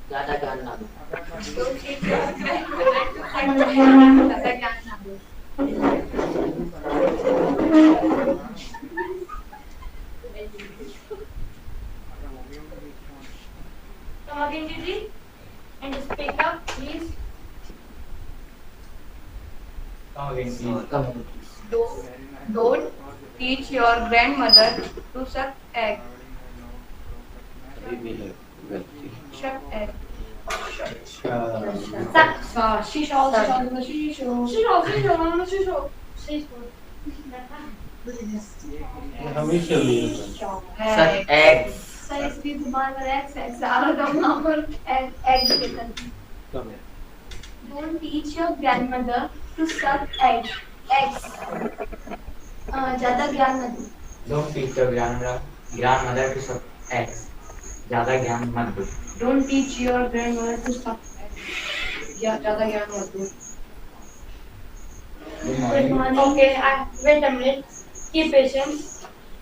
ज्यादा ज्ञान ना दो। Don't teach your grandmother to ज्यादा ज्ञान ना दो। Come again, Gigi, and speak up, please. Come again, please. Come Don't teach your grandmother to suck egg. अभी भी है गलती। Suck egg. अच्छा। Shisho. हमेशा लिए सक एग्स। सर इसकी जुबान पर एक्स है सारा का मामूल egg कम है। Don't teach your grandmother to suck eggs. ज्यादा ज्ञान न दो। Don't teach your grandmother to suck eggs. ज्यादा ज्ञान मत दो। Don't teach your grandmother to suck eggs. ज्यादा ज्ञान मत दो। Okay, wait a minute. Keep patience.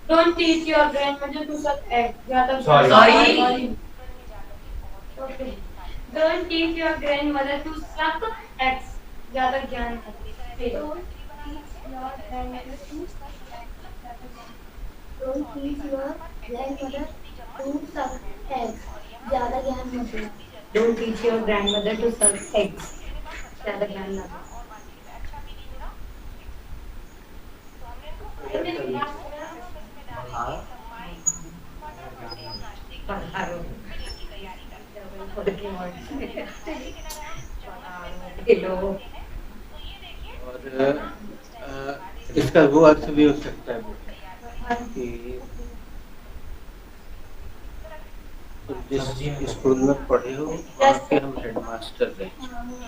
Don't teach your grandmother to suck eggs. Sorry. Okay. Don't teach your grandmother to suck eggs. ज्यादा ज्ञान मत दो। Don't teach your grandmother to suck eggs. ज्यादा ज्ञान मत दो। Don't teach your grandmother to suck eggs. ज्यादा ज्ञान ना दो। हाँ। और इसका वो अर्थ भी हो सकता है कि जिस स्कूल में पढ़े हो वहाँ के हम हेडमास्टर रहे।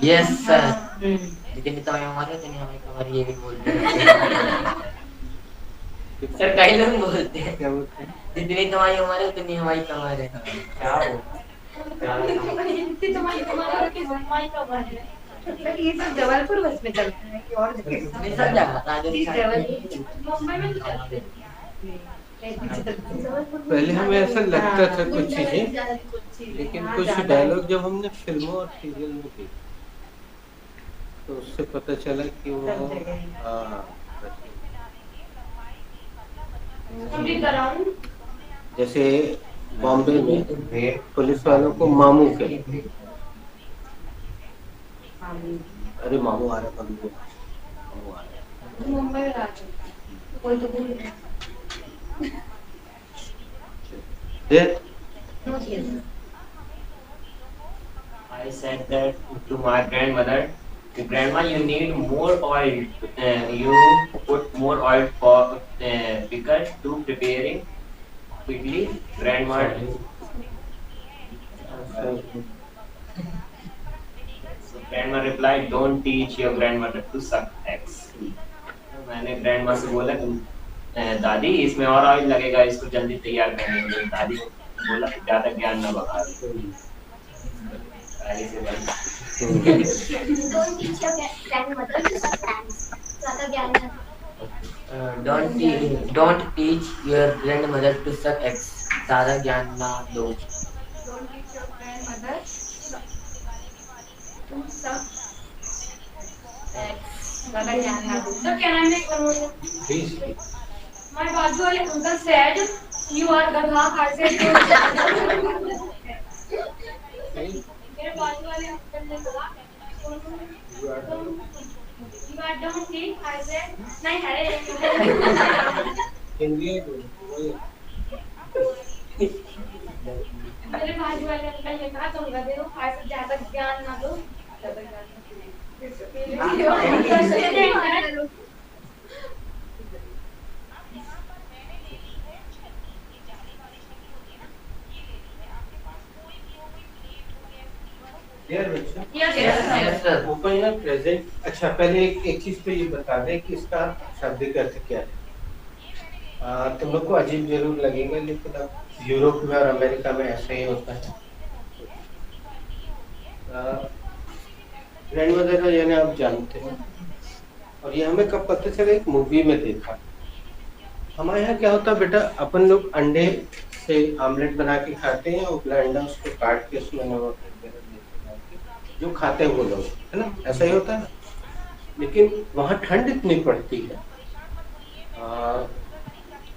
Yes sir. जितनी तो हमारे उतनी हमें कमर ये भी बोलते हैं। सर कई लोग बोलते हैं क्या बोलते हैं? जितनी तुम्हारी उम्र है उतनी हमारी कमर है। क्या बोल? ये सब जबलपुर बस में चलता है कि और नहीं सब जगह राजस्थान मुंबई में भी चलते हैं। पहले हमें ऐसा लगता था कुछ चीजें, लेकिन कुछ डायलॉग जब हमने फिल्मों और सीरियल में देखे तो उससे पता चला कि वो जैसे बॉम्बे में पुलिस वालों को मामू कहते हैं। अरे मामू आ रहा, मामू आ रहा। मुंबई में राज कोई तो बोल I said that to my grandmother, Grandma, you need more oil. You put more oil for because to preparing quickly. Grandma. So grandma replied, "Don't teach your grandmother to suck eggs." मैंने grandma से बोला दादी इसमें और oil लगेगा, इसको जल्दी तैयार करने के लिए। दादी बोला ज्यादा ज्ञान न बता। Don't teach your grandmother to suck eggs. ज्यादा ज्ञान न दो। don't teach your grandmother to suck eggs. ज्यादा ज्ञान ना दो। Don't teach your grandmother to suck eggs. ज्यादा ज्ञान न दो। So can I make one more? Please. My बाजू वाले uncle said, "You are गधा खासे." मेरे बाजू वाले अंकल ने कहा, "You are donkey." I said, "नहीं है हिंदी मेरे बाजू वाले अंकल ने कहा तुम गधे हो, ऐसे ज्यादा ज्ञान ना दो। ज्यादा ज्ञान Yes, sir. ओपन या प्रेजेंट। अच्छा पहले एक चीज तो ये बता दें कि इसका शाब्दिक अर्थ क्या है। तुम लोग को अजीब जरूर लगेगा, लेकिन अब यूरोप में और अमेरिका में ऐसा ही होता है। ग्रैंडमदर यानी आप जानते हैं, और ये हमें कब पता चला, एक मूवी में देखा। हमारे यहाँ क्या होता बेटा, अपन लोग अंडे से आमलेट बना के खाते हैं, उबला अंडा उसको काट के उसमें नमक वगैरह मिर्च डाल के जो खाते हैं वो लोग, है ना, ऐसा ही होता है ना। लेकिन वहाँ ठंड इतनी पड़ती है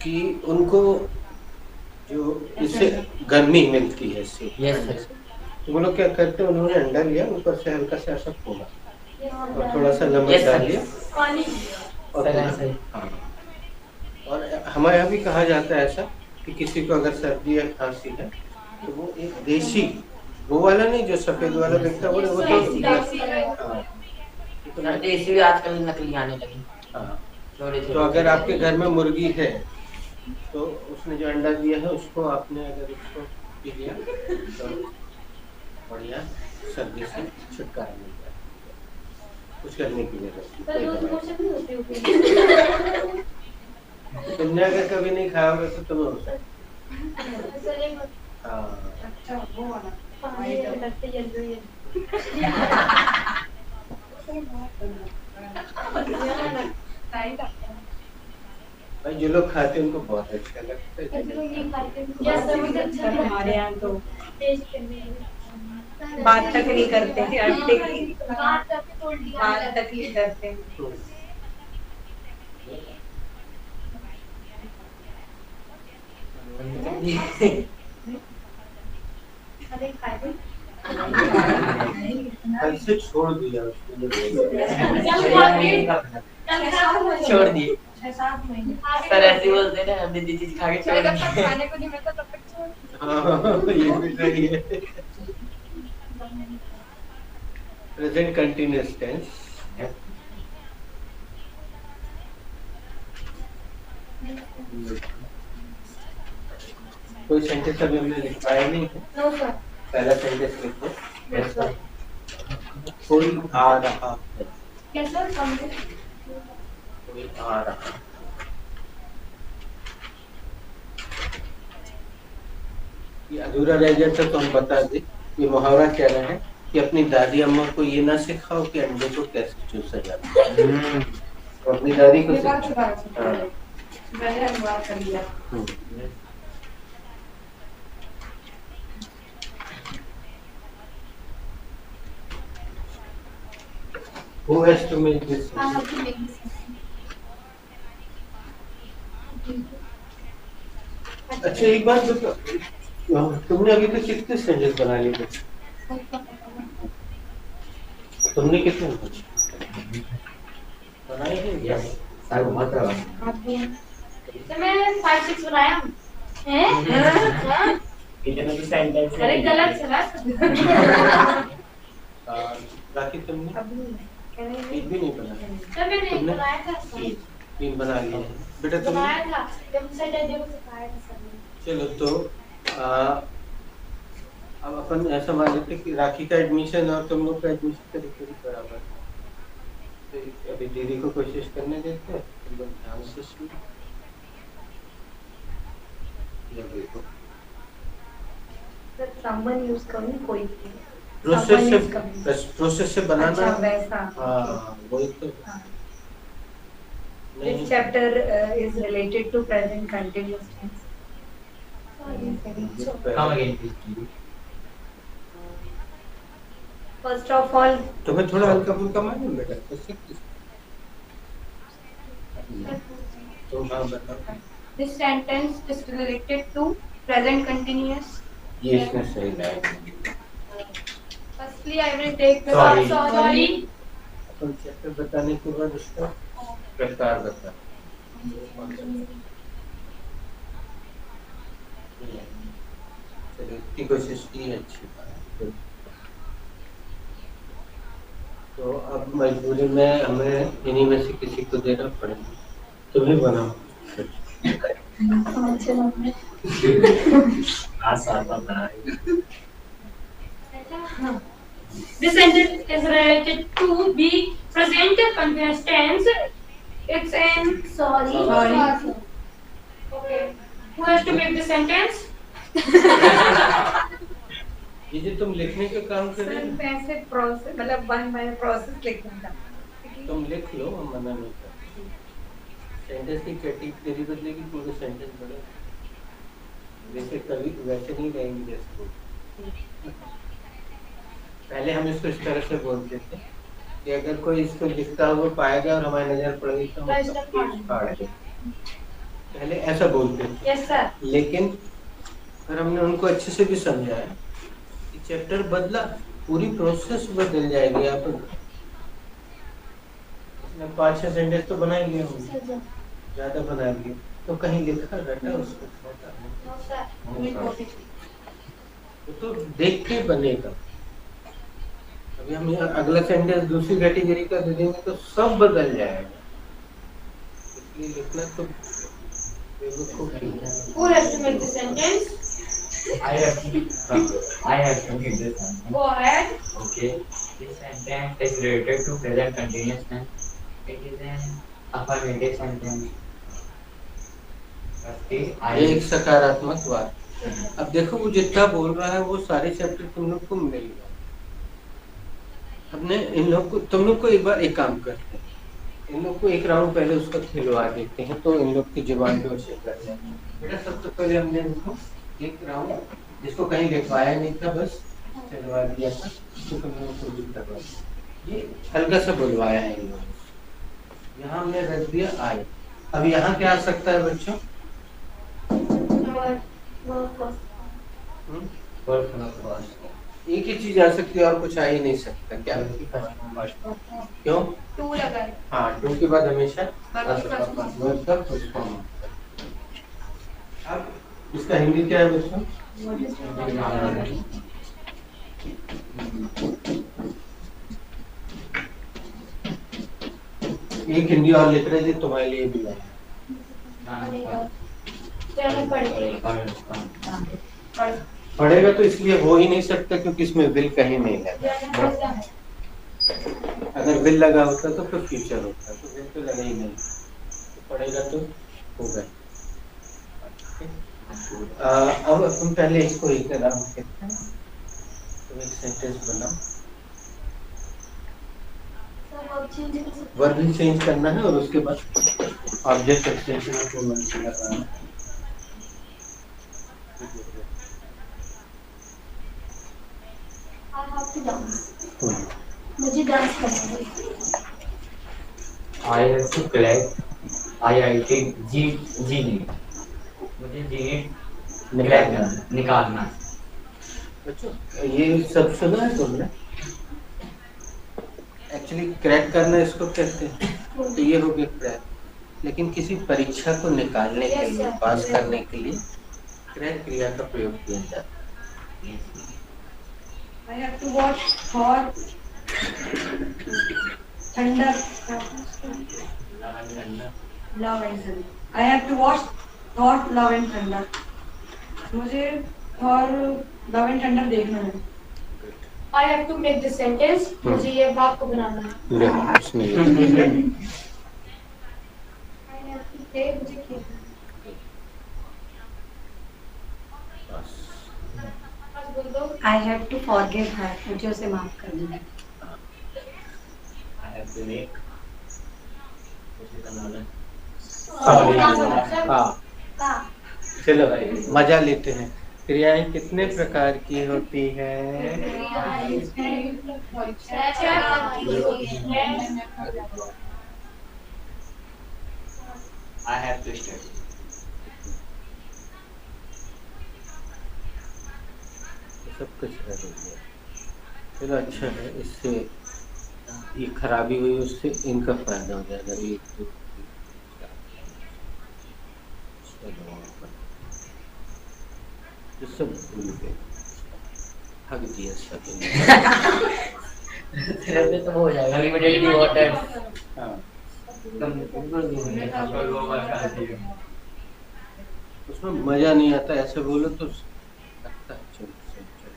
कि उनको जो इससे गर्मी मिलती है इससे। Yes sir. तो वो लोग क्या करते हैं, उन्होंने अंडा लिया, ऊपर से हल्का सा ऐसा खोला और थोड़ा सा नमक Yes, डाल sir. दिया पानी और सर, थोड़ा- ऐसा ही। हाँ। और हमारे यहाँ भी कहा जाता है ऐसा कि किसी को अगर सर्दी या खांसी है तो वो एक देसी, वो वाला नहीं जो सफेद वाला देखता है, वो तो हाँ, सर देसी भी आजकल नकली आने लगी। हाँ। थोड़े तो अगर आपके घर में मुर्गी है तो उसने जो अंडा दिया है उसको आपने अगर उसको पी लिया तो बढ़िया सर्दी से छुटकारा मिल जाए, कुछ करने की जरूरत पर नहीं। दूध मोशन नहीं होती होगी। तुमने अगर कभी नहीं खाया होगा तो तुम्हें हो सकता सर एक है। हाँ। अच्छा वो वाला पानी लगते जल्दी भाई जो लोग खाते हैं उनको बहुत अच्छा लगता है। नहीं खाते जैसे मुझे अच्छा नहीं हमारे यहाँ तो टेस्ट करने में बात तक नहीं करते हैं, अंडे की बात करके तो उल्टी आने बात तक नहीं करते हैं। तो अरे खाए कल से छोड़ दिया उसको। छोड़ दिए 6-7 महीने सर, ऐसे बोलते ना हमने जो चीज खा के छोड़ दी। खाने को नहीं मिलता तब तक छोड़ हाँ, ये भी सही है। Present continuous tense. कोई सेंटेंस अभी हमने लिखवाया नहीं है, नो सर पहला सेंटेंस लिखो। यस सर कोई आ रहा है, कैसा समझे कोई आ रहा है। ये अधूरा रह जाता तो हम बता दें, ये मुहावरा कह रहा है कि अपनी दादी अम्मा को ये ना सिखाओ कि अंडे को कैसे चूसा जाता है, तो अपनी दादी को सिखाओ। हाँ। मैंने अनुवाद कर लिया। Who has to make this? I have to make this अच्छा एक बात बताओ, तुमने अभी तक कितने सेंटेंस बना लिए थे? तुमने कितने बनाए हैं? यस सर, बहुत तो मैं 5-6 बनाया हैं इतने भी सेंटेंस अरे गलत चला बाकी तुमने एक भी नहीं बनाया। तो मैंने तुमने? बनाया था सर तीन बना लिए हैं। बेटा तुमने? बनाया था जब सैटरडे को सिखाया था सर ने चलो तो अब अपन ऐसा मान लेते कि राखी का एडमिशन और तुम लोग का एडमिशन करीब करीब बराबर है। तो अभी दीदी को कोशिश करने देते हैं, तुम लोग ध्यान से सुनो। ये देखो सर सामान यूज करूँ कोई प्रोसेस से बनाना। अच्छा वैसा। हाँ वही तो। This chapter is related to present continuous tense. Come again, please. First of all, तुम्हें थोड़ा हल्का फुल्का मालूम बेटा कर सकती तो हाँ बताओ। This sentence is related to present continuous. ये इसमें सही है। Firstly, I will take the Sorry. sorry. Upon chapter बताने के बाद उसका प्रकार बता। चलो इतनी कोशिश की है, अच्छी बात है। तो अब मजबूरी में हमें इन्हीं में से किसी को देना पड़ेगा। तुम्हें बनाओ। आसान बना This sentence is related to the present continuous tense. It's in sorry. Okay. Who has to make the sentence? ये जो तुम लिखने का काम कर रहे सर हो, वैसे प्रोसेस मतलब वन बाय प्रोसेस लिखने का। तुम लिख लो, हम मना नहीं करते। सेंटेंस की कैटेगरी बदलेगी, पूरे सेंटेंस बदलेगा। वैसे कभी वैसे नहीं रहेंगे जैसे बोलते। पहले हम इसको इस तरह से बोलते थे कि अगर कोई इसको लिखता हुआ पाएगा और हमारी नजर पड़ेगी तो हम उसका फाड़ देंगे। पहले ऐसा बोलते थे। Yes sir. लेकिन अगर हमने उनको अच्छे से भी समझाया कि चैप्टर बदला, पूरी प्रोसेस बदल जाएगी। आप 5-6 सेंटेंस तो बना ही लिया होंगे, ज्यादा बना लिए तो कहीं लिखा रटा उसको नो सर। वो तो देख के बनेगा। अभी हम यहाँ अगला सेंटेंस दूसरी कैटेगरी का दे देंगे तो सब बदल जाएगा। इसलिए लिखना तो बेवकूफी है। Who has to make the sentence? I have to give this one. Go ahead. Okay. This sentence is related to present continuous tense. It is an affirmative sentence. First is I. ये एक सकारात्मक बात। अब देखो वो जितना बोल रहा है वो सारे चैप्टर तुम लोग को मिल गए। हमने इन लोग को, तुम लोग को एक बार एक काम करते हैं, इन लोग को एक राउंड पहले उसका खिलवा देते हैं तो इन लोग की जुबान पे चेक कर लेंगे। बेटा सबसे पहले हमने इनको एक राउंड जिसको कहीं लिखवाया नहीं था बस चलवा दिया था, तो तुम लोगों को भी करवा दिया। ये हल्का सा बुलवाया है इन लोगों को। यहाँ हमने रख दिया आई। अब यहाँ क्या आ सकता है बच्चों? एक ही चीज आ सकती है और कुछ आ ही नहीं सकता। क्या? क्यों? टू लगा है। हाँ, टू के बाद हमेशा वर्ब का फर्स्ट फॉर्म। अब इसका हिंदी क्या है बच्चों? एक हिंदी और लिख रहे थे तुम्हारे लिए भी है। पढ़ेगा तो इसलिए हो ही नहीं सकता क्योंकि इसमें विल कहीं नहीं लगा। अगर विल लगा होता तो फिर फ्यूचर होता, तो विल तो लगा ही नहीं, तो पढ़ेगा तो होगा। अब तुम पहले इसको एक नाम कहते हैं, तुम एक सेंटेंस बनाओ। वर्ब भी चेंज करना है और उसके बाद ऑब्जेक्ट एक्सटेंशन को लगाना है। मुझे डांस करना है। I have to collect IIT GD. मुझे GD निकालना। बच्चों ये सब सुना है तुमने? एक्चुअली क्रैक करना इसको कहते हैं, तो ये हो गया क्रैक। लेकिन किसी परीक्षा को निकालने के लिए, पास करने के लिए क्रैक क्रिया का प्रयोग किया जाता है। I have to watch Thor, Thunder, Love and Thunder. I have to watch Thor, Love and Thunder. मुझे Thor, Love and Thunder देखना है। I have to make this sentence. मुझे ये बात को बनाना है। ले, उसमें ये। I have to play, मुझे खेलना है। बस। बस बोल दो। I have to forgive her. मुझे उसे माफ कर देना है। I have to make उसे बनाना। हाँ, चलो भाई मजा लेते हैं। क्रियाएं कितने प्रकार की होती है? I have to study. सब कुछ रह गया। चलो अच्छा है, इससे ये खराबी हुई उससे इनका फायदा हो जाएगा। एक दो तीन चार, चलो ये सब भूल गए, हक दिया सब। तेरे पे तो हो जाएगा लिमिटेड वाटर। हाँ, उसमें मजा नहीं आता, ऐसे बोलो तो लगता है चलो चलो चलो।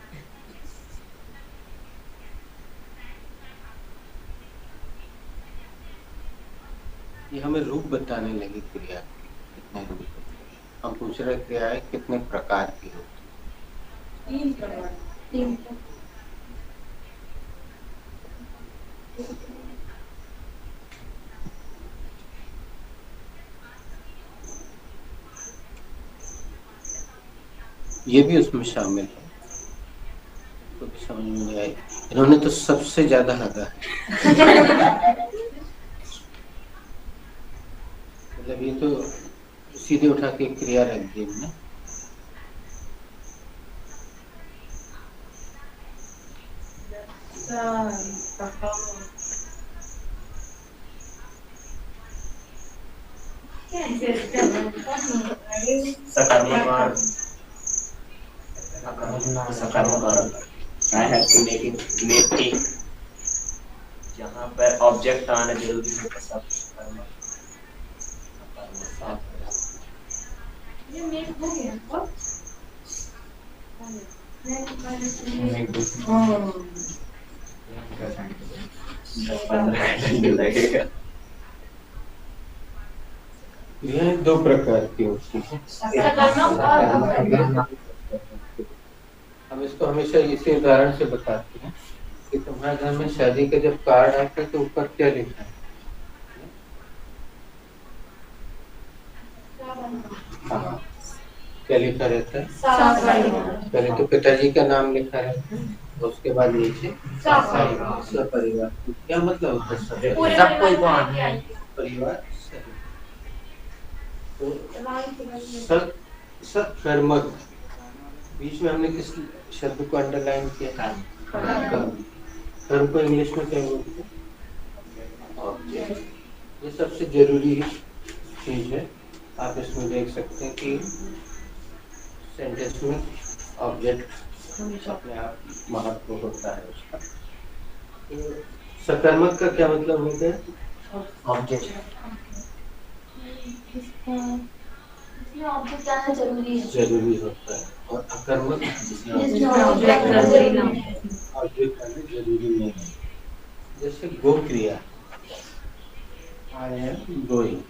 ये हमें रूप बताने लगी क्रिया के, कितने रूप होते हैं। हम पूछ रहे क्रियाएं कितने प्रकार की होती हैं? 3 प्रकार। 3 ये भी उसमें शामिल है, तो भी समझ में नहीं आई। इन्होंने तो सबसे ज्यादा लगा है। मतलब ये तो सीधे उठा के क्रिया रख दी हमने। सकर्मक और सकर्मक और I have to make it जहाँ पर ऑब्जेक्ट आना जरूरी है तो सब सकर्मक ये मेक हो गया और ये दो प्रकार की होती है। सकर्मक और हम इसको हमेशा इसी उदाहरण से बताते हैं कि तुम्हारे घर में शादी का जब कार्ड आता है तो ऊपर क्या लिखा है? हाँ, क्या लिखा रहता है? पहले तो पिताजी का नाम लिखा रहता है, उसके बाद नीचे सपरिवार। क्या मतलब होता है सपरिवार? सब कोई को आना है। परिवार तो सकर्मक, बीच में हमने किस शब्द को अंडरलाइन किया? कर्म को इंग्लिश में क्या बोलते हैं? ऑब्जेक्ट। ये सबसे जरूरी चीज है। आप इसमें देख सकते हैं कि सेंटेंस में ऑब्जेक्ट अपने आप महत्व होता है उसका। तो सकर्मक का क्या मतलब होता है? ऑब्जेक्ट ऑब्जेक्ट आना जरूरी है। जरूरी होता है। और अकर्मक ऑब्जेक्ट जरूरी ना ऑब्जेक्ट आना जरूरी नहीं है। जैसे गो क्रिया, आई एम गोइंग,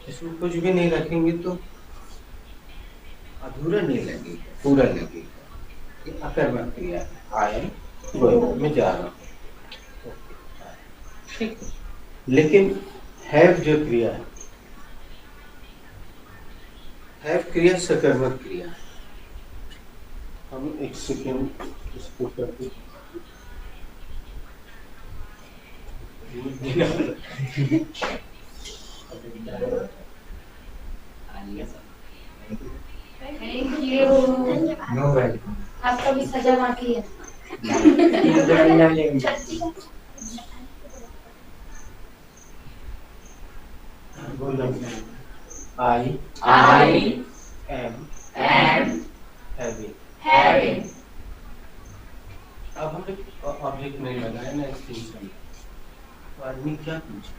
इसमें कुछ भी नहीं रखेंगे तो अधूरा नहीं लगेगा, पूरा लगेगा। ये अकर्मक क्रिया है। आई एम गोइंग, मैं जा रहा हूँ, ठीक है। लेकिन हैव जो क्रिया है, हैव क्रिया सकर्मक क्रिया है। हम एक सेकेंड इसको करते थैंक यू। No welcome. आपका भी सजा बाकी है। बोलो। I am having. अब हमने ऑब्जेक्ट नहीं लगाया ना एक्सटेंशन, तो आदमी क्या पूछे?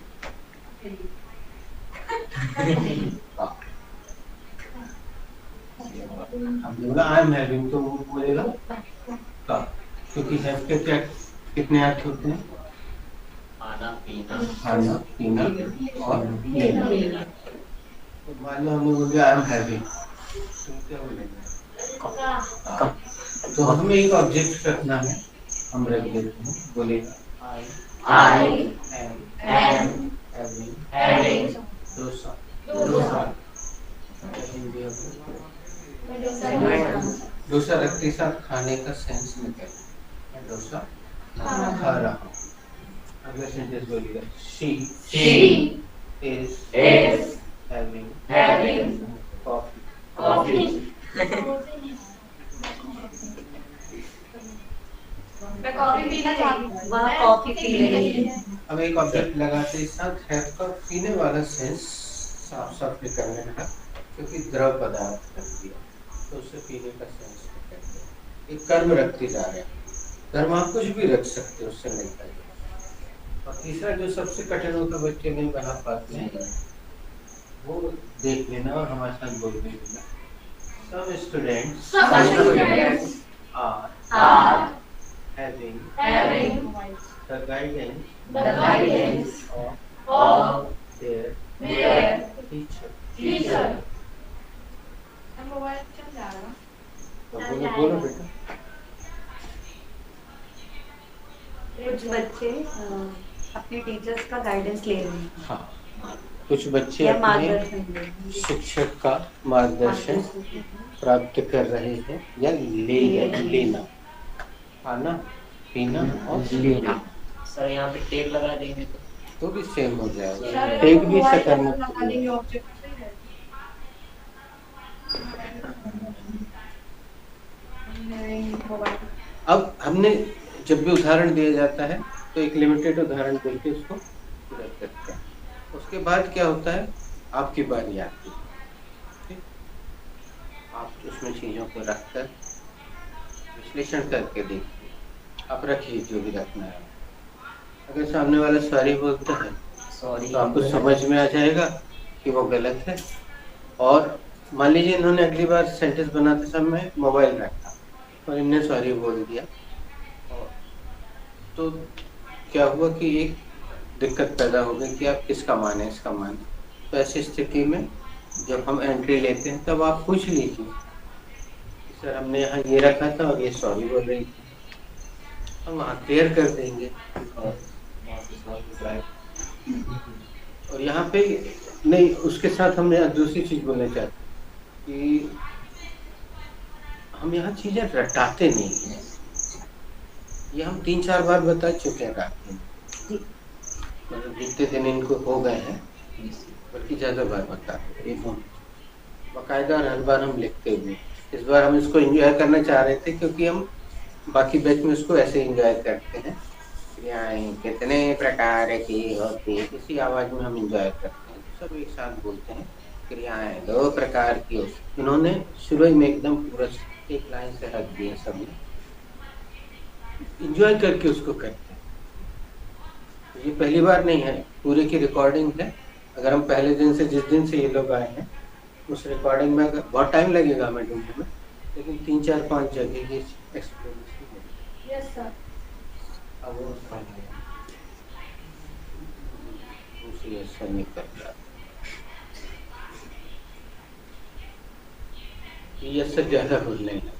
हम बोला आई एम हैविंग, तो वो बोलेगा का, क्योंकि हैव के क्या कितने अर्थ होते हैं? खाना पीना खाना पीना और लेना। तो मान लो हमने बोल दिया आई एम हैविंग, तो क्या बोलेंगे? तो हमें एक ऑब्जेक्ट रखना है, हम रख देते हैं, बोलेगा I am having dosa. Dosa रखते साथ खाने का सेंस निकल, डोसा खा रहा हूँ। अगला सेंटेंस बोलिएगा, शी इज हैविंग कॉफी। मैं कॉफी पीना चाहती हूँ। वह कॉफी पी रही है। अब एक ऑब्जेक्ट लगाते ही साथ हैव का पीने वाला सेंस साफ साफ निकलने लगा, क्योंकि द्रव पदार्थ कर दिया तो उससे पीने का सेंस निकल गया। एक कर्म रखते जा रहे हैं, कर्म आप कुछ भी रख सकते हो, उससे मिलता है। और तीसरा जो सबसे कठिन होता बच्चे नहीं बना पाते हैं, वो देख लेना और हमारे साथ बोल देना। Some students are having the guidance of their teacher. तो बोलो बेटा। कुछ बच्चे अपने टीचर्स का गाइडेंस ले रहे हैं। हाँ, कुछ बच्चे या अपने मार्गदर्शन दें। शिक्षक का मार्गदर्शन प्राप्त कर रहे हैं या लेना, खाना पीना और लेना, सर यहाँ पे टेप लगा देंगे तो भी सेम हो जाएगा। सर, टेक वो भी मोबाइल सकारात्मक लगा है। देंगे ऑब्जेक्ट से ही है। मोबाइल अब हमने जब भी उदाहरण दिया जाता है तो एक लिमिटेड उदाहरण देके उसको पूरा करते हैं। उसके बाद क्या होता है, आपकी बारी आती है। ठीक? आप उसमें चीजों को रखकर विश्लेषण करके देखिए, आप रखिए जो भी रखना है। अगर सामने वाला सॉरी बोलता है सॉरी तो आपको समझ में आ जाएगा कि वो गलत है। और मान लीजिए इन्होंने अगली बार सेंटेंस बनाते समय मोबाइल रखा और इनने सॉरी बोल दिया, और तो क्या हुआ कि एक दिक्कत पैदा हो गई कि आप किसका माने, इसका माने। तो ऐसी स्थिति में जब हम एंट्री लेते हैं तब आप पूछ लीजिए, सर हमने यहाँ ये रखा था और ये सॉरी बोल रही थी, हम वहाँ क्लियर कर देंगे। और यहाँ पे नहीं, उसके साथ हमने दूसरी चीज बोलना चाहते कि हम यहाँ चीजें रटाते नहीं हैं। ये हम 3-4 बार बता चुके हैं रात में, मतलब जितने दिन इनको हो गए हैं, बल्कि ज्यादा बार बता बाकायदा, और हर बार हम लिखते हुए। इस बार हम इसको एंजॉय करना चाह रहे थे क्योंकि हम बाकी बैच में इसको ऐसे एंजॉय करते हैं। क्रियाएं कितने प्रकार की होती है, इसी आवाज में हम एंजॉय करते हैं, सब एक साथ बोलते हैं। क्रियाएं 2 प्रकार की होती। इन्होंने शुरू में एकदम पूरा एक लाइन से रख दिया, सब एंजॉय करके उसको करते हैं। ये पहली बार नहीं है, पूरे की रिकॉर्डिंग है। अगर हम पहले दिन से, जिस दिन से ये लोग आए हैं, उस रिकॉर्डिंग में बहुत टाइम लगेगा हमें ढूंढने में, लेकिन 3-4-5 जगह ये एक्सप्लेनेशन है। Yes sir. अब वो दूसरी ऐसा नहीं कर रहा, ये सब ज्यादा बोलने लगा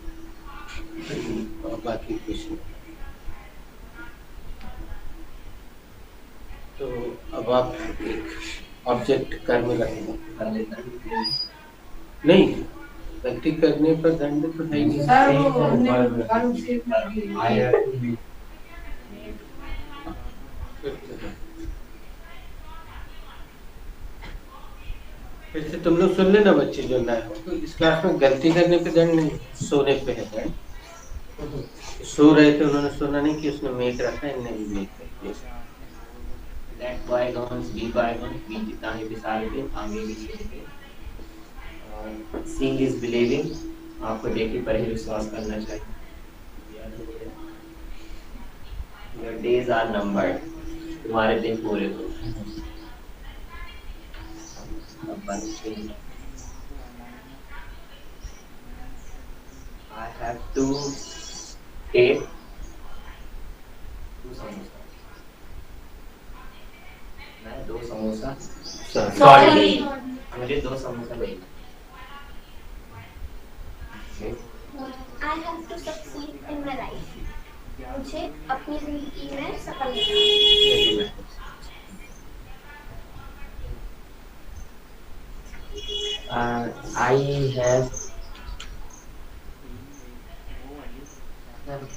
और बाकी कुछ नहीं। तो अब आप एक ऑब्जेक्ट कर्म रखेंगे, नहीं गलती करने पर दंड तो है ही नहीं। सर वो हमने कानून से कर दी। फिर से तुम लोग सुन लेना बच्चे जो नए हो, तो इस क्लास में गलती करने पे दंड नहीं, सोने पे है दंड। सो रहे थे, उन्होंने सुना नहीं कि उसने मेक रखा है, इनने भी मेक रख दिया। Let bygones be bygones, भी जितना ही विचार थे आगे भी थे। और seeing is believing, आपको देखे पर ही विश्वास करना चाहिए। Your days are numbered, तुम्हारे दिन पूरे हो। I have to take 2 samosa. मैं 2 समोसा, सॉरी। मुझे 2 समोसा चाहिए। I have to succeed in my life. मुझे अपनी जिंदगी में सफल होना है। I have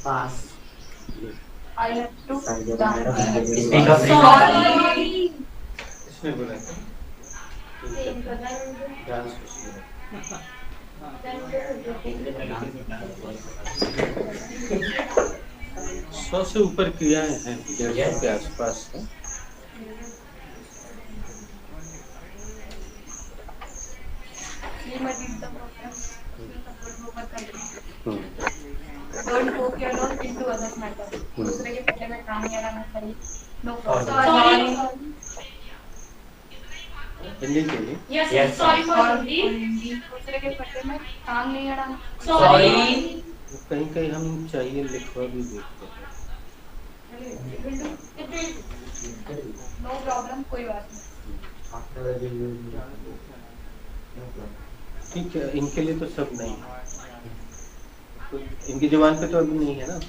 pass. I have to Speak up. Sorry. इसने बोला था डांस उसने 100 से ऊपर क्रियाएं हैं, 150 के आसपास है। Don't poke your nose into others' matter. दूसरे के पट्टे में काम नहीं लगाना चाहिए। No sorry. हिंदी के लिए यस सॉरी फॉर हिंदी। दूसरे के पट्टे में काम नहीं लगाना। सॉरी। कहीं कहीं हम चाहिए लिखवा भी देते हैं। No problem, कोई बात नहीं। ठीक है, इनके लिए तो सब नहीं है, तो इनकी जुबान पे तो अभी नहीं है ना,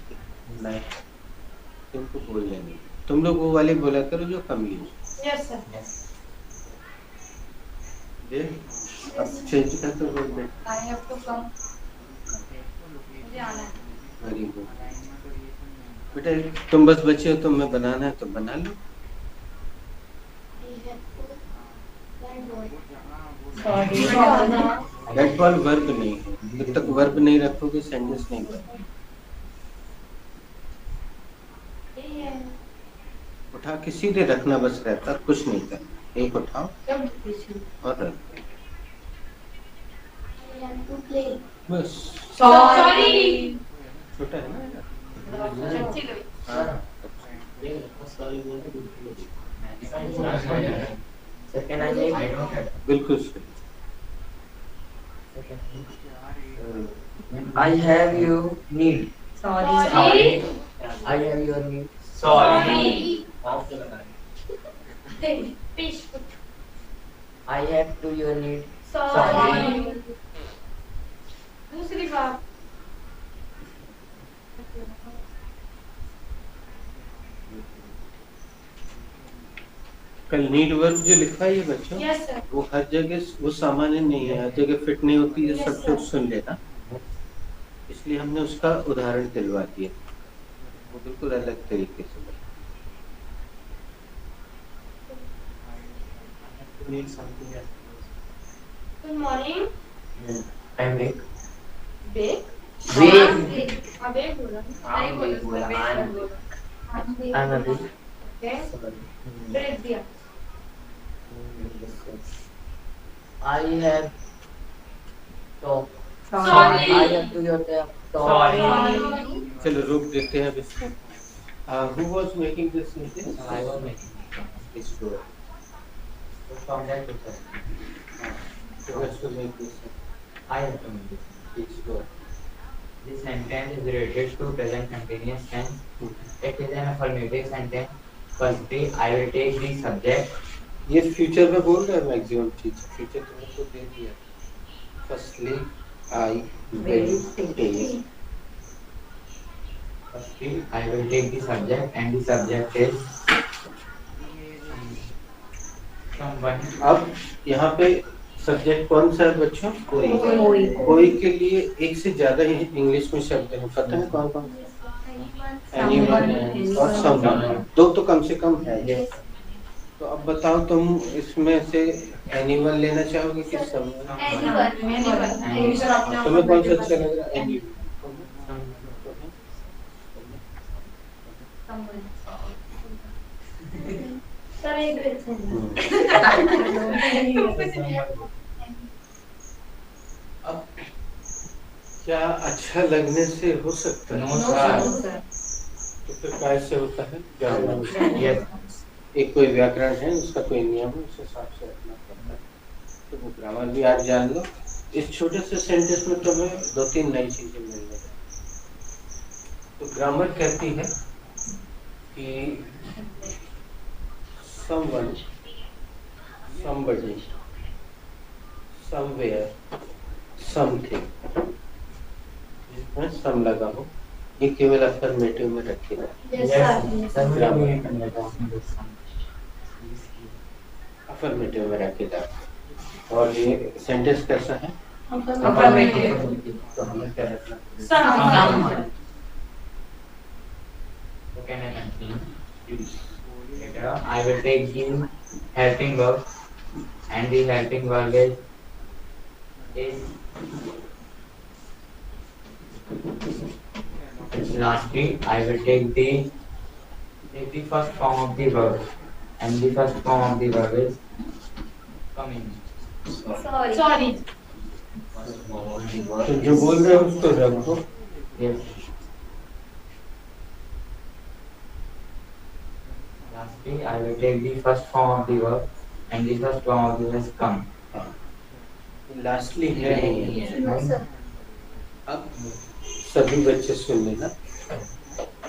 नहीं इनको बोल लेंगे। तुम लोग वो वाले बोला करो जो कम यूज। Yes sir. ये अब चेंज कर दो वर्ब में। आई हैव टू कम, मुझे आना है। वेरी गुड बेटा, तुम बस बच्चे हो, तुम्हें बनाना है तो बना लो। दैट वन वर्ब नहीं है, जब तक वर्ब नहीं रखोगे सेंटेंस नहीं बनेगा। उठा के सीधे रखना बस रहता, कुछ नहीं करना। एक उठाओ और रख बस। सॉरी। छोटा है ना? हाँ। सेकंड आई बिल्कुल सही। I have you need sorry. I have your need I have to your need दूसरी बात। कल नीड वर्ब जो लिखा है ये बच्चों, यस सर। वो हर जगह वो सामान्य नहीं है, हर जगह फिट नहीं होती है। सब कुछ सुन लेना, इसलिए हमने उसका उदाहरण दिलवा दिया, वो बिल्कुल अलग तरीके से। Good morning. I am wake back. Wake अबे बोला आई एम वेक बोला I am wake okay break दिया। I have talk Sorry. I have to your talk चलो रोक देते हैं अब इसको। Who was making this sentence? I was making this door so from that to that Who has to make this? I have to make this door. This sentence is related to present continuous tense. It is an affirmative sentence. Firstly, I will take the subject. ये future में बोल रहा है maximum चीज, future तुमने तो दे दिया। Firstly, I will take. Firstly, I will take the subject, and the subject is someone. अब यहाँ पे सब्जेक्ट कौन सा है बच्चों? कोई। कोई के लिए एक से ज्यादा ही इंग्लिश में शब्द है, पता है कौन कौन? एनीवन और समवन, दो तो कम से कम है। तो अब बताओ तुम इसमें से एनीवन लेना चाहोगे कि समवन? तुम्हें कौन सा अच्छा लग रहा है? एनीवन। सर एक अब क्या अच्छा लगने से हो सकता है? No, sir. तो फिर कैसे होता है? Yes. एक कोई व्याकरण है, उसका कोई नियम है, उस हिसाब से रखना पड़ता है। तो वो ग्रामर भी आज जान लो। इस छोटे से सेंटेंस में तुम्हें दो तीन नई चीजें मिलने हैं। तो ग्रामर कहती है कि someone, somebody, somewhere, something, जिसमें सम लगा हो, ये केवल अफर्मेटिव में रखेगा। अफर्मेटिव में रखेगा। और ये सेंटेंस कैसा है? तो हमें क्या रखना? So can I continue? Later, I will take the helping verb, and the helping verb is lastly, I will take the first form of the verb, and the first form of the verb is coming. Sorry. तो जो बोल रहे हो उसको रखो। Yes. Lastly, I will take the first form of the verb, and the first form of the verb is come. Lastly है नहीं है। अब सभी बच्चे सुन लेना।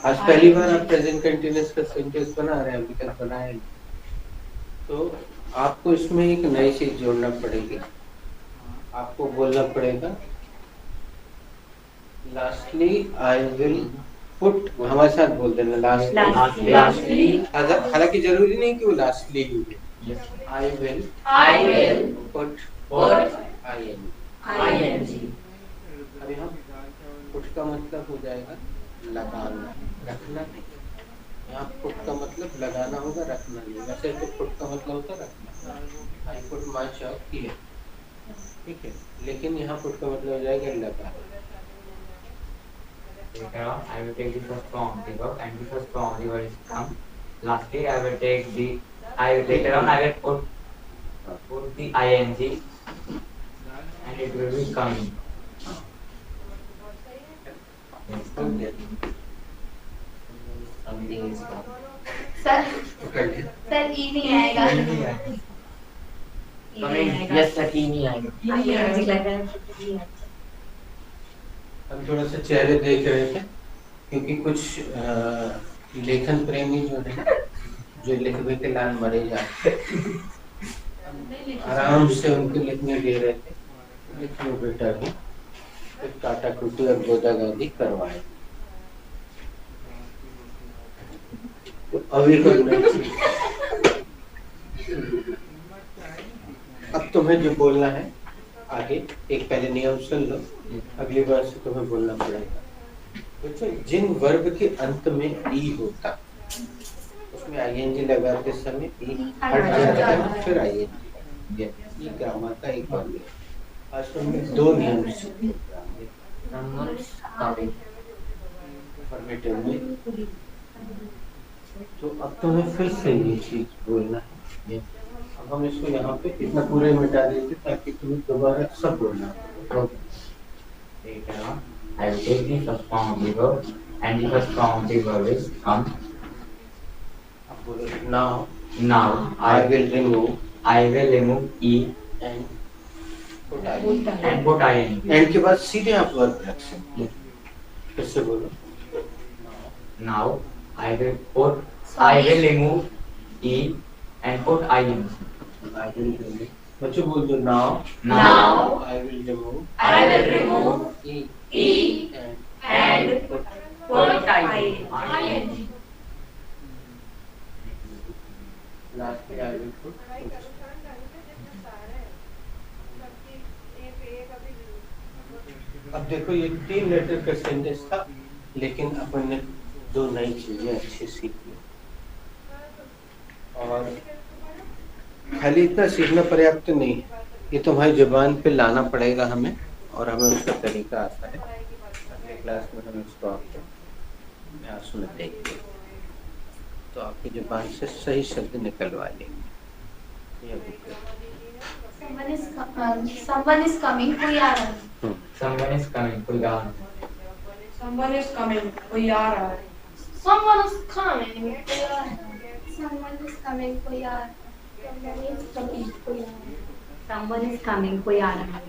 आज पहली बार आप प्रेजेंट कंटिन्यूअस का सेंटेंस बना रहे हैं, अभी तक बनाया नहीं। तो आपको इसमें एक नई चीज जोड़ना पड़ेगी। आपको बोलना पड़ेगा लास्टली आई विल पुट, हमारे साथ बोल देना लास्टली। हालांकि जरूरी नहीं कि वो लास्टली ही हो, Yes. I will put ing. अब यहाँ पुट का मतलब हो जाएगा लगाना, रखना नहीं। यहाँ पुट का मतलब लगाना होगा, रखना नहीं। वैसे तो पुट का मतलब होता है रखना। I put my shop here, ठीक है, लेकिन यहाँ पुट का मतलब हो जाएगा लगा। Later on, I will take the first form of the verb, and the first form of the verb is come. Lastly, I will take the. Later on, I will put the ing, and it will be coming. Something is wrong. Sir E नहीं आएगा। Yes, sir, E नहीं आएगा। हम थोड़ा सा चेहरे देख रहे थे क्योंकि कुछ लेखन प्रेमी जो है, जो लिखवे के लाल मरे जाते, आराम से उनके लिखने दे रहे थे। लिखने बेटा भी फिर काटा कुटी और गोदा गादी करवाए। तो अभी अब तुम्हें जो बोलना है आगे, एक पहले नियम सुन लो, अगली बार से तुम्हें बोलना पड़ेगा। बच्चों, जिन वर्ब के अंत में ई होता उसमें आईएनजी लगाते समय ई हट जाता है, फिर आईएनजी। ये ग्रामर का एक वर्ग है। आज तुमने दो नियम सीखे फॉर्मेटिव में, तो अब तुम्हें फिर से ये चीज बोलना है। अब हम इसको यहाँ पे इतना पूरे मिटा देंगे ताकि तुम्हें दोबारा सब बोलना हो। Later on, I will take the first form of the verb, and the first form of the verb is come. अब बोलो now Now, I will remove e and put I। and put ing. And के बाद सीधे आप verb रख सकते हैं। फिर से बोलो Now, I will remove e and put ing. I will remove। बच्चों बोल दो now I will remove e and put ing. lastly I will put। अब देखो ये 3 लेटर का सेंटेंस था, लेकिन अपन ने 2 नई चीजें अच्छी सीखी। और खाली इतना सीखना पर्याप्त नहीं है, ये तुम्हारी जुबान पे लाना पड़ेगा हमें, और हमें उसका तरीका आता है। अगले क्लास में हम इसको आपको अभ्यास में देखेंगे, तो आपकी जुबान से सही शब्द निकलवा लेंगे। ये बुक है। Someone is coming, कोई आ रहा है। Someone is coming. कोई आ रहा है। Someone is coming, कोई आ रहा है। Someone is coming. Someone is coming, कोई आ रहा है। Someone is coming, कोई आ रहा है।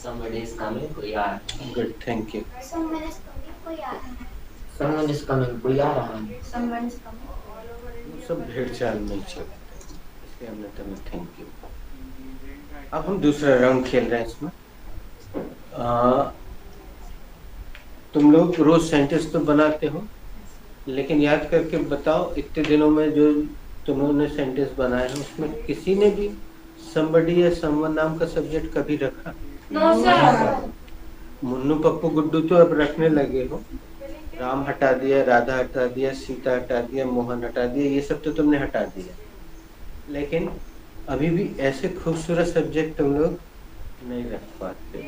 Somebody is coming, कोई आ रहा है। Good, thank you. Someone is coming, कोई आ रहा है। Someone is coming, कोई आ रहा है। Someone is coming। सब भेड़ चाल में चलते हैं, इसलिए हमने तुम्हें थैंक यू। अब हम दूसरा राउंड खेल रहे हैं इसमें। तुम लोग रोज सेंटेंस तो बनाते हो, लेकिन याद करके बताओ इतने दिनों में जो तुमने सेंटेंस बनाए हैं उसमें किसी ने भी somebody या someone नाम का सब्जेक्ट कभी रखा? No sir. मुन्नू पप्पू गुड्डू तो अब रखने लगे हो। राम हटा दिया, राधा हटा दिया, सीता हटा दिया, मोहन हटा दिया, ये सब तो तुमने हटा दिया। लेकिन अभी भी ऐसे खूबसूरत सब्जेक्ट तुम लोग नहीं रख पाते।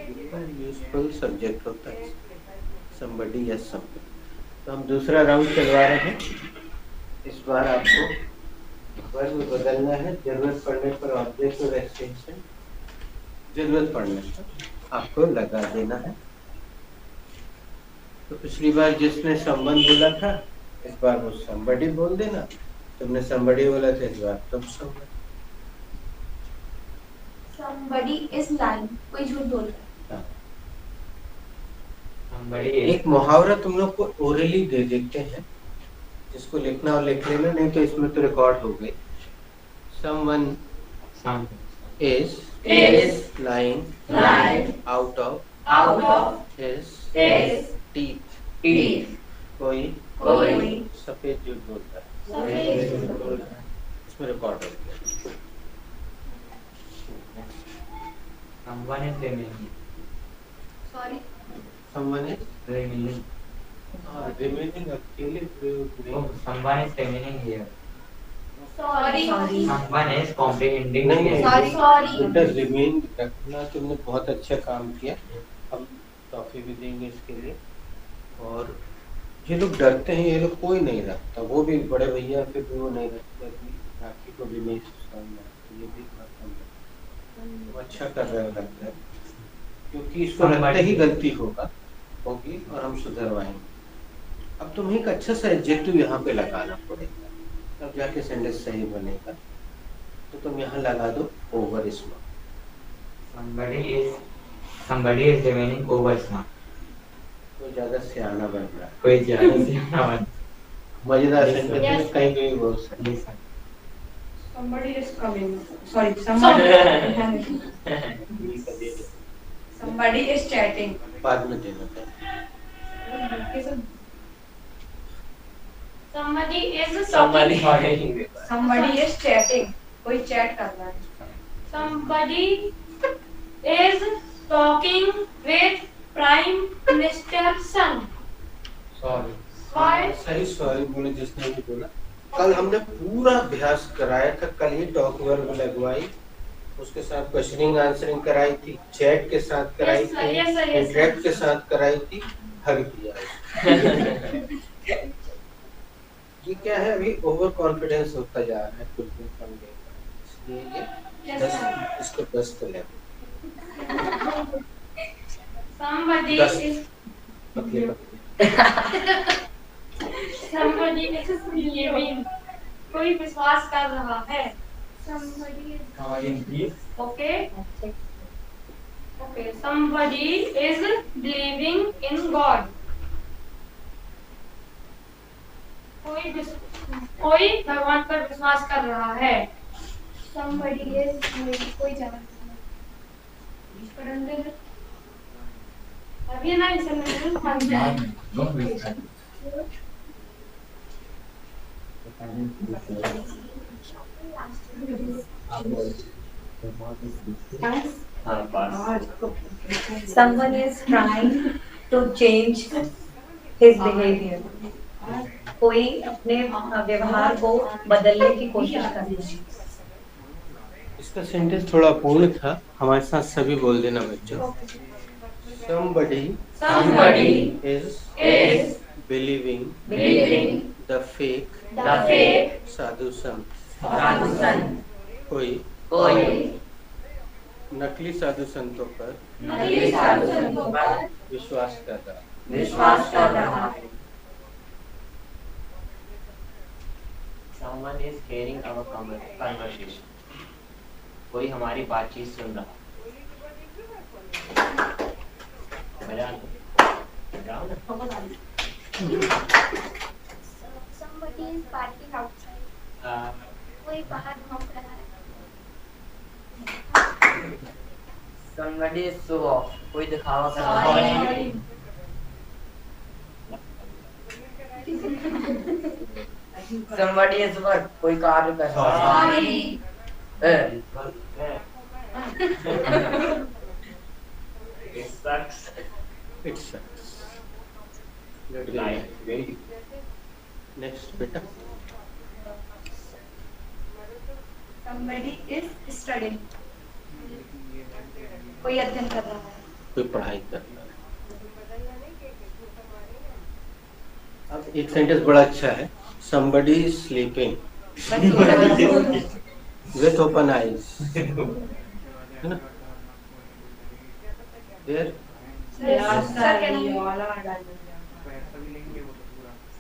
यूजफुल सब्जेक्ट होता है somebody या something। तो हम दूसरा राउंड चलवा रहे हैं। इस बार आपको वर्ब बदलना है, जरूरत पड़ने पर ऑब्जेक्ट और एक्सटेंशन, जरूरत पड़ने पर आपको लगा देना है। तो पिछली बार जिसने संबंध बोला था, इस बार वो somebody बोल देना। तुमने somebody बोला था, इस बार तुम somebody। Somebody is lying, कोई झूठ बोल रहा है। Somebody एक मुहावरा तुम लोग को ओरली दे देते हैं, जिसको लिखना और लिख लेना, नहीं तो इसमें तो रिकॉर्ड हो गई। Someone is lying out of his teeth। कोई सफेद झूठ बोलता है, इसमें रिकॉर्ड हो गया। Someone is remaining. Sorry. someone is Remaining. remaining अकेले Oh, someone is remaining here. Sorry. Sorry. Someone is comprehending नहीं, here. Sorry. Sorry. बेटा रिमेन रखना तुमने बहुत अच्छा काम किया। हम टॉफी भी देंगे इसके लिए। और ये लोग डरते हैं, ये लोग कोई नहीं रखता, वो भी बड़े भैया फिर भी वो नहीं रखते अपनी राखी को भी नहीं सुसाना, ये भी बात हम लोग अच्छा कर रहे हैं लगता है, क्योंकि इसको लगता ही गलती होगी और हम सुधरवाएंगे। अब तुम्हें एक अच्छा सा एडजेक्टिव यहाँ पे लगाना पड़ेगा, तब जाके सेंटेंस सही बनेगा। तो तुम यहाँ लगा दो over smart. Somebody is remaining over smart. कोई ज्यादा सियाना बन रहा है। कोई ज्यादा सियाना बन। मजेदार Yes, सेंटेंस yes. में कहीं भी बोल सकते। Yes, sir. Somebody is coming. Sorry, somebody is chatting. बाद में देना था। Somebody is Somebody. talking. Somebody is chatting. कोई चैट कर रहा है। Somebody is talking with Prime Minister's son. Sorry. Why? सही सॉरी बोले जिसने भी बोला। कल हमने पूरा अभ्यास कराया था, कल ही टॉक वर्ब लगवाई, उसके साथ क्वेश्चनिंग आंसरिंग कराई थी, चैट के साथ कराई Yes, sir. थी, Yes, sir. Yes, sir. Interact के साथ कराई थी, हग दिया। ये क्या है, अभी ओवर कॉन्फिडेंस होता जा रहा है कुछ दिन समझे, इसलिए ये Yes, 10 sir. इसको 10 तो ले Somebody Dust. is पतले पतले। somebody is believing. कोई विश्वास कर रहा है. Somebody is Please. Okay. Okay. Somebody is believing in God. कोई भगवान पर विश्वास कर रहा है. somebody is कोई जाना अभी ना इसे Don't waste time. हाँ, पास। Someone is trying to change his behavior. कोई अपने व्यवहार को बदलने की कोशिश कर रहा है. इसका सेंटेंस थोड़ा पूर्ण था, हमारे साथ सभी बोल देना बच्चों। Somebody is believing the fake साधु संत। कोई नकली साधु संतों पर विश्वास कर रहा है। Someone is hearing our conversation. कोई हमारी बातचीत सुन रहा है। बजाओ ना। somebody is parking outside कोई बाहर घूम रहा है Somebody is show off. कोई दिखावा कर रहा है. Somebody is work. कोई कार्य कर रहा है. It sucks. It sucks. Like, very. Next बेटा। Somebody is studying. कोई अध्ययन कर रहा है. कोई पढ़ाई कर रहा है। अब एक सेंटेंस बड़ा अच्छा है, somebody is sleeping with open eyes, है ना? There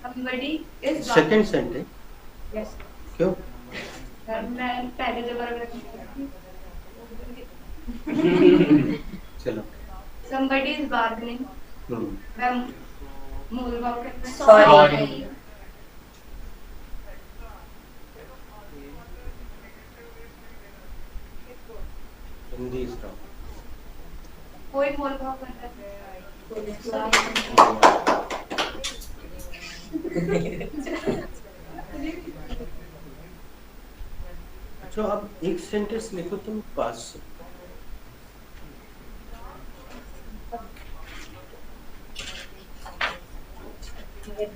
Somebody is second sentence Yes. क्यों? मैं पहले जब चलो। Somebody is bargaining. मैं मूल भाव करता हूँ. sorry Hindi is wrong. कोई मूल भाव करता है. अच्छा अब एक सेंटेंस लिखो तुम पास से,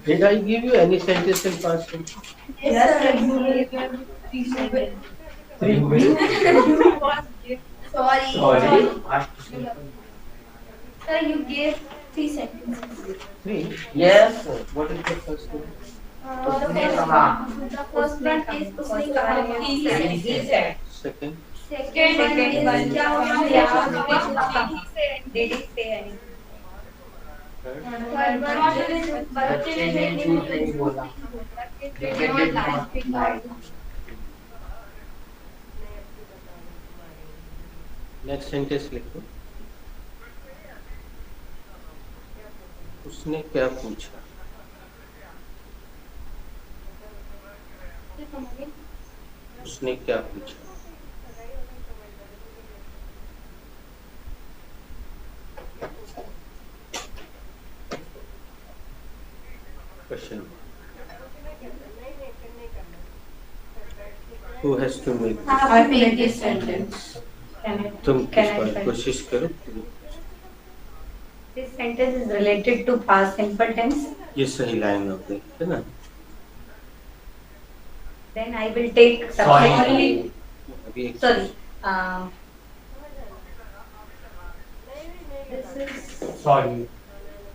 Did I give you any sentence in past tense? Yes, sir. You will get 3 seconds. 3 minutes. Sorry. Past Sir, you gave 3 sentences. 3? Yes. What is the first one? The first one is उसने कहा he said. Second. Second one is क्या हुआ Did he say anything? Third. Third one is बच्चे ने झूठ नहीं बोला. Next sentence लिखो. उसने क्या पूछा? उसने क्या पूछा? Question. Who has to make this? I have to make this sentence. तुम Can I इस try? पर कोशिश करो. This sentence is related to past simple tense. ये सही लाइन हो गई है ना? Then I will take Sorry. subsequently. अभी एक Sorry. This is Sorry.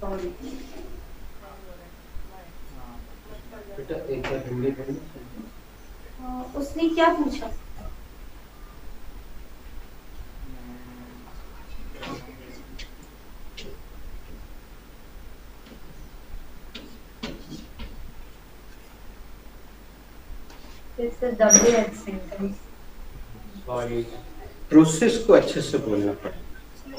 sorry. बेटा एक बार हिंदी बोलो. उसने क्या पूछा This is WH sentence. Sorry. Process को अच्छे से बोलना पड़ेगा.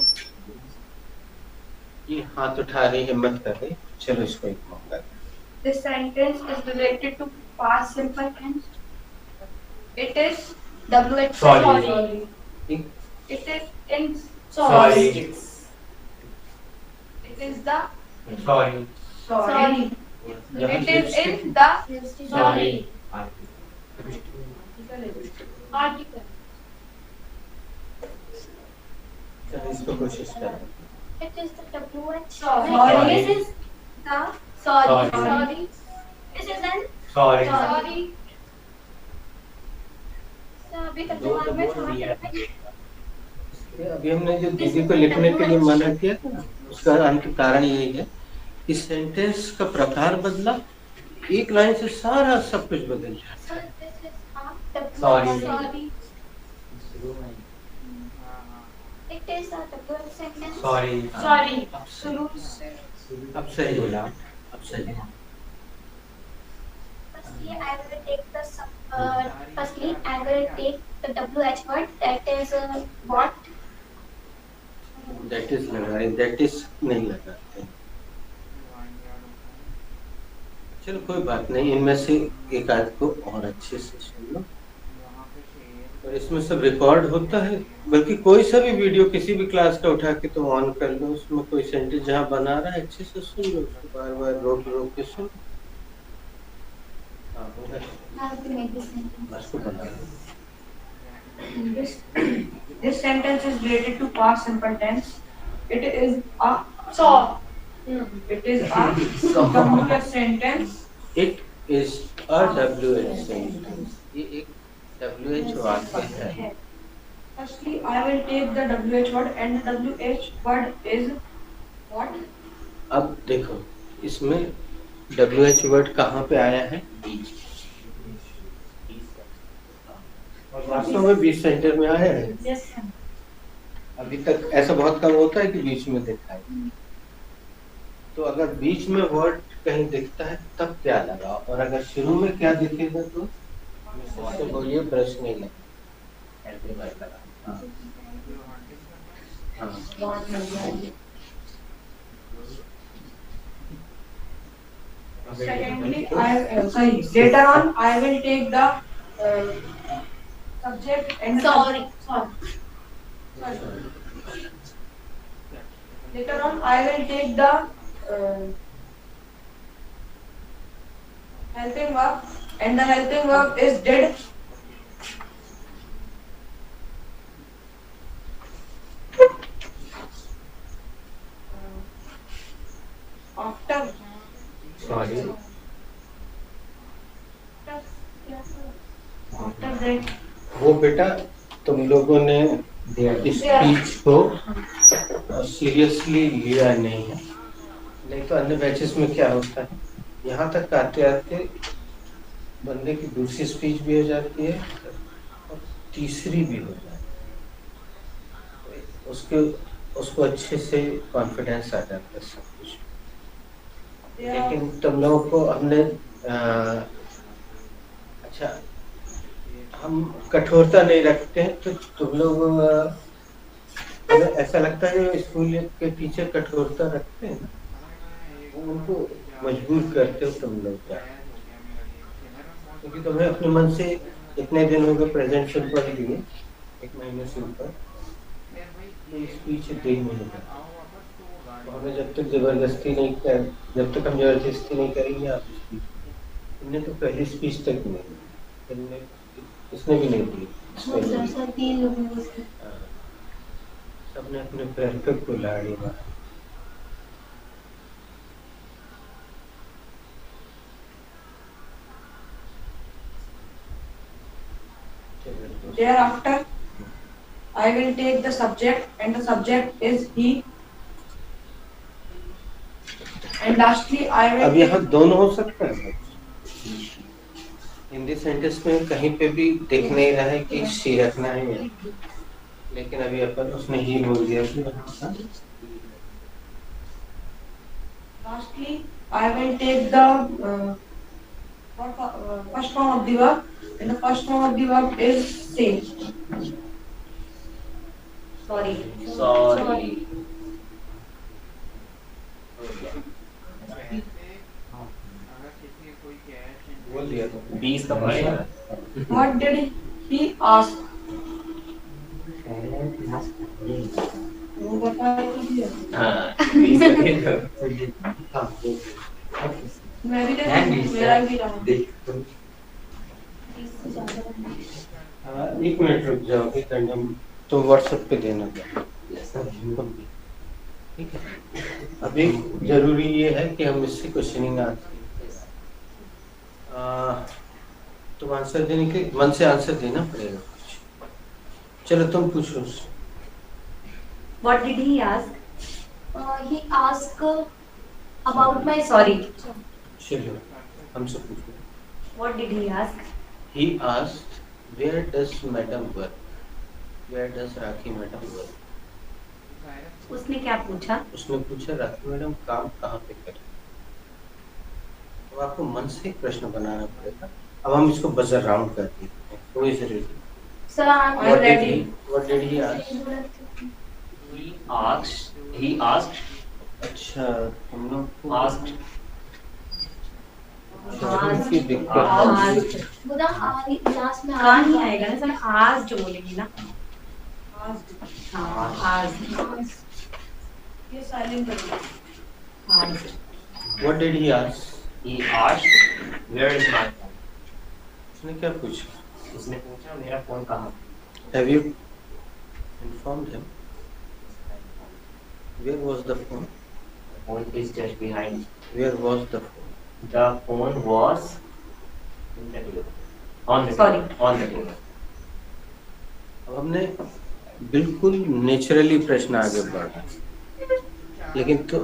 ये हाथ उठा रही, हिम्मत कर रही. चलो इसको एक मौका दो. This sentence is related to past simple tense. It is WH. Sorry. It is in Sorry. It is the Sorry. sorry. यहाँ It is से in the Sorry. article. चलो इसको कोशिश करो. It is the WH. Sorry. This is the Sorry. sorry. This is an Sorry. sorry. So अभी तक दिमाग में था. अभी हमने जो दीदी को लिखने के लिए मना किया था ना, उसका अंत कारण यही है कि सेंटेंस का प्रकार बदला, एक लाइन से सारा सब कुछ बदल जाता है. So this is a Sorry. sorry. It is a WH sentence. Sorry. Sorry. अब सही बोला. अब सही. Firstly, I will take the firstly I will take the WH word, that is what. That is लगाए, दैट इज नहीं लगाते. चलो कोई बात नहीं, इनमें से एक आध को और अच्छे से सुन लो. और इसमें सब रिकॉर्ड होता है. बल्कि कोई सा भी वीडियो किसी भी क्लास का उठा के तुम ऑन कर लो, उसमें कोई सेंटेंस जहाँ बना रहा है अच्छे से सुन लो, उसको बार बार रोक रोक के सुन. हाँ, I have to make this sentence. उसको बना लो. This sentence is related to past simple tense. It is a Saw. it is a WH sentence. It is a WH sentence. ये एक WH वाक्य है. Firstly, I will take the WH word, and the WH word is what? अब देखो इसमें WH word कहाँ पे आया है? और वास्तव में बीच सेंटर में आया है. Yes. अभी तक ऐसा बहुत कम होता है कि बीच में दिखाई. तो अगर बीच में वर्ड कहीं दिखता है तब क्या लगाओ, और अगर शुरू में क्या दिखेगा तो उससे बोलिए ब्रश नहीं लगा, ऐसे वर्ड लगा. हाँ. हाँ. Secondly, later on I will take the subject and Sorry. later on I will take the helping verb, and the helping verb is did. After Sorry. After that, वो बेटा तुम लोगों ने स्पीच को सीरियसली लिया नहीं है। नहीं तो अन्य बैचेस में क्या होता है, यहाँ तक आते आते बंदे की दूसरी स्पीच भी हो जाती है और तीसरी भी हो जाती है, उसको अच्छे से कॉन्फिडेंस आ जाता है सब कुछ। लेकिन तुम लोगों को हमने अच्छा, हम कठोरता नहीं रखते हैं, तो तुम लोग हमें ऐसा लगता है जो स्कूल के टीचर कठोरता रखते हैं ना, वो उनको मजबूर करते हो तुम लोग क्या, क्योंकि तुम्हें अपने मन से इतने दिन हो गए प्रेजेंट से पढ़ लिए, 1 महीने से ऊपर, तो स्पीच दे नहीं होगा। तो हमें जब तक हम जबरदस्ती नहीं करेंगे आप स्पीच, इन्हें तो पहली स्पीच तक नहीं, इसने भी नहीं दी। सबने अपने पैर पे कुल्हाड़ी मारी। thereafter, I will take the subject, and the subject is he. And lastly, I will. अब यहाँ दोनों हो सकता है। हिंदी सेंटेंस में कहीं पे भी दिख नहीं रहा है कि शी रखना है, लेकिन अभी अपन उसने ही बोल दिया। Lastly, I will take the first form of the verb, and the first form of the verb is say. Sorry. बोल दिया तो 20 का पड़ेगा। What did he ask? वो बता दीजिए। हाँ 20 का देगा। मैं भी मेरा भी रहा। एक मिनट रुक जाओ, तो व्हाट्सएप पे देना ठीक है। अभी जरूरी ये है कि हम इससे क्वेश्चनिंग तुम आंसर देने के मन से आंसर देना पड़ेगा। चलो तुम पूछो। What did he ask? He asked about my Sorry. चलो हमसे पूछो। What did he ask? He asked, where does madam work? Where does rakhi madam work? उसने क्या पूछा? उसने पूछा राखी मैडम काम कहाँ पे करें। तो आपको मन से एक प्रश्न बनाना पड़ेगा। अब हम इसको बजर राउंड कर देते हैं। Who is ready? Sir, I'm What did ready. What did he ask? He asked अच्छा हम लोग को asked शब्दों की दिक्कत Asked. बुदा लास्ट में कहाँ नहीं आएगा ना सर, आज जो बोलेंगे ना। हाँ आज। ये साइलेंट करो। आज। What did he ask? he asked where is my phone? उसने क्या पूछा? उसने पूछा मेरा फोन कहाँ? Have you informed him? Where was the phone? The phone is just behind. Where was the phone? The phone was in the table. On the Sorry. table. On the table. अब हमने बिल्कुल naturally प्रश्न आगे बढ़ा, लेकिन तो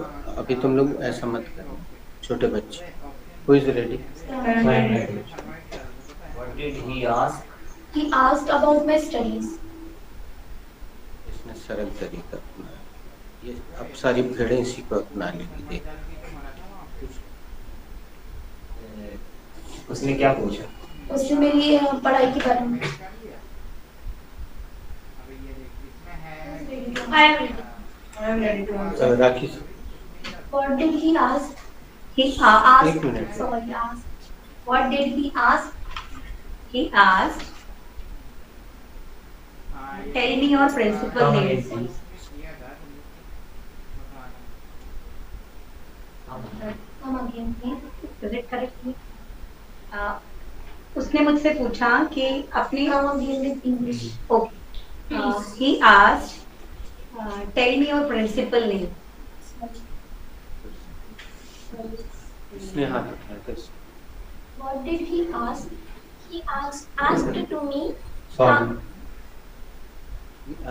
अभी तुम लोग ऐसा मत करो, छोटे बच्चे। Who is ready? What did he ask? He asked about my studies. इसने सरल तरीका अपनाया। ये अब सारी भेड़ें इसी को अपना लेगी। देख उसने क्या पूछा? उसने मेरी पढ़ाई के बारे में। I am ready. Rakhi What did he ask? He एक asked. Minute. Sorry, asked. What did he ask? He asked. Tell me your principal name. Come again, please. Is it correct? उसने मुझसे पूछा कि अपनी Come again with English. Okay. He asked, tell me your principal name. इसने हाथ उठाया था। What did he ask? He asked to me. Sorry,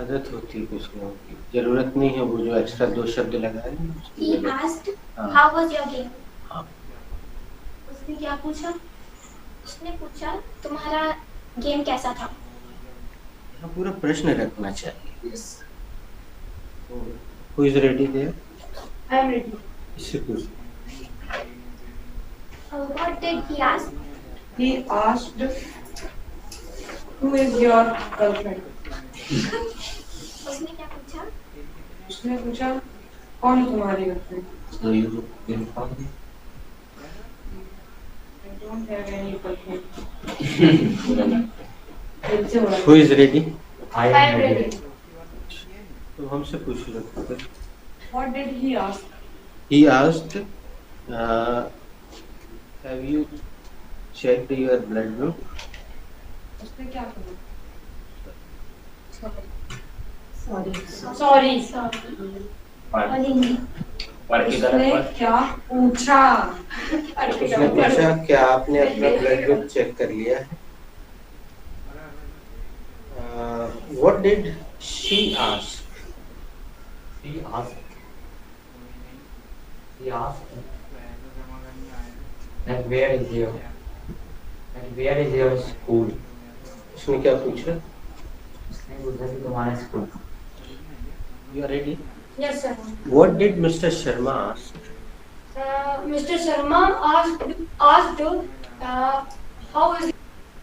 आदत होती है कुछ लोगों की, जरूरत नहीं है वो जो एक्स्ट्रा 2 शब्द लगाए। He asked, हाँ। how was your game? हाँ। उसने क्या पूछा? उसने पूछा तुम्हारा गेम कैसा था? यहाँ पूरा प्रश्न रखना चाहिए। Who is ready there? I am ready. इससे पूछ। What did he ask? He asked, who is your girlfriend? उसने क्या पूछा? उसने पूछा कौन है तुम्हारी girlfriend? So you inform me. I don't have any girlfriend. दिल से बोला। Who is ready? I I am am ready. ready. तो हमसे पूछ लो। What did he ask? He asked, have you checked your blood group? उसने क्या कहा? Sorry Sorry. उसने क्या पूछा? उसने पूछा क्या आपने अपना ब्लड ग्रुप चेक कर लिया है? What did she ask? She asked that where is your school? उसने क्या पूछा? उसने पूछा कि तुम्हारा school. You are ready? Yes, sir. What did Mr. Sharma ask? Mr. Sharma asked how is